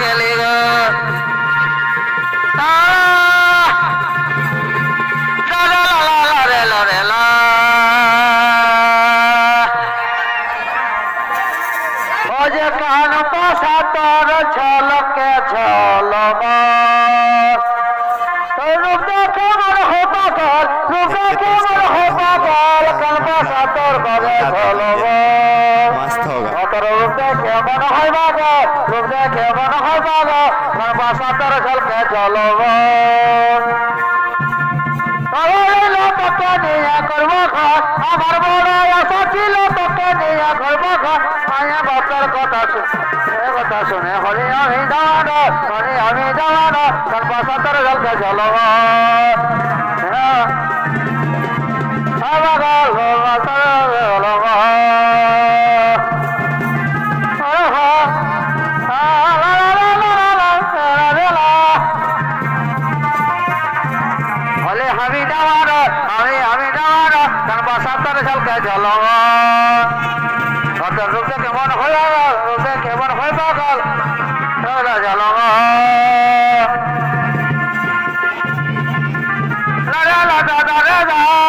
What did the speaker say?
গেলি গো যে কান পাশা তোর ছলকে ছলব রূপ দেখে মন হো পাগল রূপ দেখে মন হো পাগল কান পাশা তোর করে ছলব তোর রূপ দেখে মন হয় পাগল রূপ দেখে মন হয় পাগল কান পাশা তোর ছলকে ছলব তোকে নিয়ে করবো ঘর আমার বড় আশা ছিল তোকে নিয়ে করবো ঘর মায়া বাচ্চার কথা শুনে হলে আমি যাওয়ানো হলে আমি যাওয়ানো তোর পাশা তোর জলকে চলো হলে আমি যাওয়ানো আমি যাওয়ানো তোর পাশা তোর জলকে চলো রূপে কেমন হয়ে রূপে কেমন হয়ে পাগল চলো রে